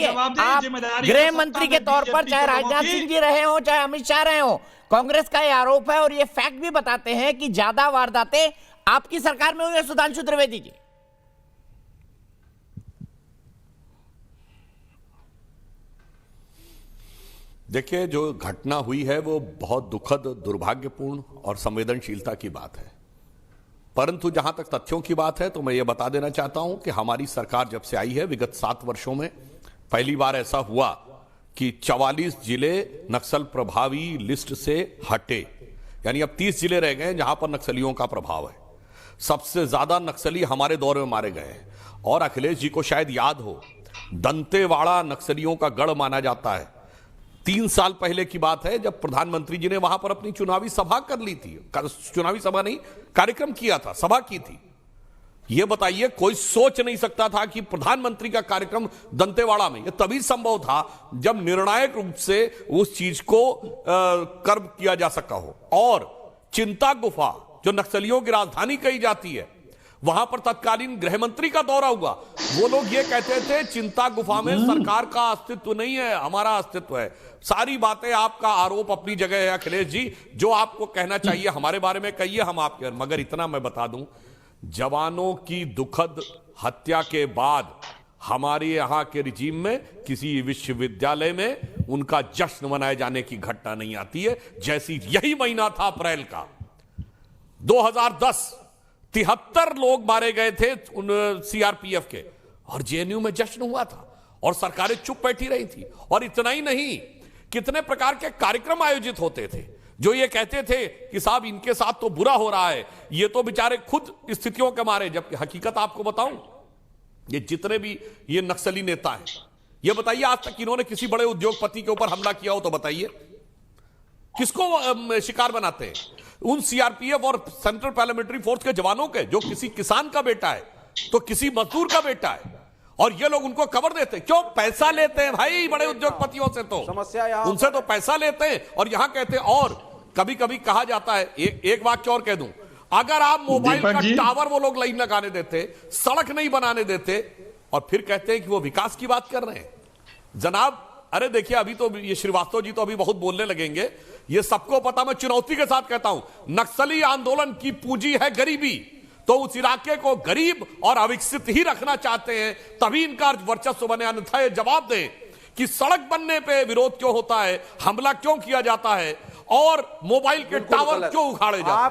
बताइए, आप गृह मंत्री के तौर पर चाहे राजनाथ सिंह जी रहे हो चाहे अमित शाह रहे हो, कांग्रेस का ये आरोप है और ये फैक्ट भी बताते हैं कि ज्यादा वारदातें आपकी सरकार में हुई है। सुधांशु त्रिवेदी जी, देखिए, जो घटना हुई है वो बहुत दुखद, दुर्भाग्यपूर्ण और संवेदनशीलता की बात है। परंतु जहां तक तथ्यों की बात है तो मैं ये बता देना चाहता हूं कि हमारी सरकार जब से आई है विगत 7 वर्षों में पहली बार ऐसा हुआ कि 44 जिले नक्सल प्रभावी लिस्ट से हटे, यानी अब 30 जिले रह गए जहां पर नक्सलियों का प्रभाव है। सबसे ज्यादा नक्सली हमारे दौर में मारे गए हैं। और अखिलेश जी को शायद याद हो, दंतेवाड़ा नक्सलियों का गढ़ माना जाता है। 3 साल पहले की बात है जब प्रधानमंत्री जी ने वहां पर अपनी चुनावी सभा कर ली थी, चुनावी सभा नहीं, कार्यक्रम किया था, सभा की थी। यह बताइए, कोई सोच नहीं सकता था कि प्रधानमंत्री का कार्यक्रम दंतेवाड़ा में, यह तभी संभव था जब निर्णायक रूप से उस चीज को कर्म किया जा सका हो। और चिंता गुफा जो नक्सलियों की राजधानी कही जाती है, वहां पर तत्कालीन गृह मंत्री का दौरा हुआ। वो लोग ये कहते थे चिंता गुफा में सरकार का अस्तित्व नहीं है, हमारा अस्तित्व है। सारी बातें, आपका आरोप अपनी जगह है अखिलेश जी, जो आपको कहना चाहिए हमारे बारे में कहिए, हम आपके। मगर इतना मैं बता दूं, जवानों की दुखद हत्या के बाद हमारे यहां के रिजीम में किसी विश्वविद्यालय में उनका जश्न मनाए जाने की घटना नहीं आती है। जैसी यही महीना था अप्रैल का 2010, 73 लोग मारे गए थे उन सीआरपीएफ के, और जेएनयू में जश्न हुआ था और सरकारें चुप बैठी रही थी। और इतना ही नहीं, कितने प्रकार के कार्यक्रम आयोजित होते थे जो ये कहते थे कि साहब इनके साथ तो बुरा हो रहा है, ये तो बेचारे खुद स्थितियों के मारे। जबकि हकीकत आपको बताऊं, ये जितने भी ये नक्सली नेता हैं, ये बताइए आज तक इन्होंने किसी बड़े उद्योगपति के ऊपर हमला किया हो तो बताइए, किसको शिकार बनाते हैं? उन सीआरपीएफ और सेंट्रल पैरामिलिट्री फोर्स के जवानों के, जो किसी किसान का बेटा है तो किसी मजदूर का बेटा है, और ये लोग उनको कवर देते हैं। क्यों? पैसा लेते हैं भाई बड़े उद्योगपतियों से, तो समस्या उनसे तो पैसा लेते हैं और यहां कहते हैं। और कभी कभी कहा जाता है, एक वाक्य और कह दूं, अगर आप मोबाइल का टावर वो लोग लाइन लगाने देते, सड़क नहीं बनाने देते, और फिर कहते हैं कि वो विकास की बात कर रहे हैं। जनाब, अरे देखिए, अभी तो ये श्रीवास्तव जी तो अभी बहुत बोलने लगेंगे, ये सबको पता। मैं चुनौती के साथ कहता हूं, नक्सली आंदोलन की पूंजी है गरीबी, तो उस इलाके को गरीब और अविकसित ही रखना चाहते हैं, तभी इनका वर्चस्व बने। अन्यथा ये जवाब दें कि सड़क बनने पे विरोध क्यों होता है, हमला क्यों किया जाता है, और मोबाइल के टावर क्यों उखाड़े जाते हैं।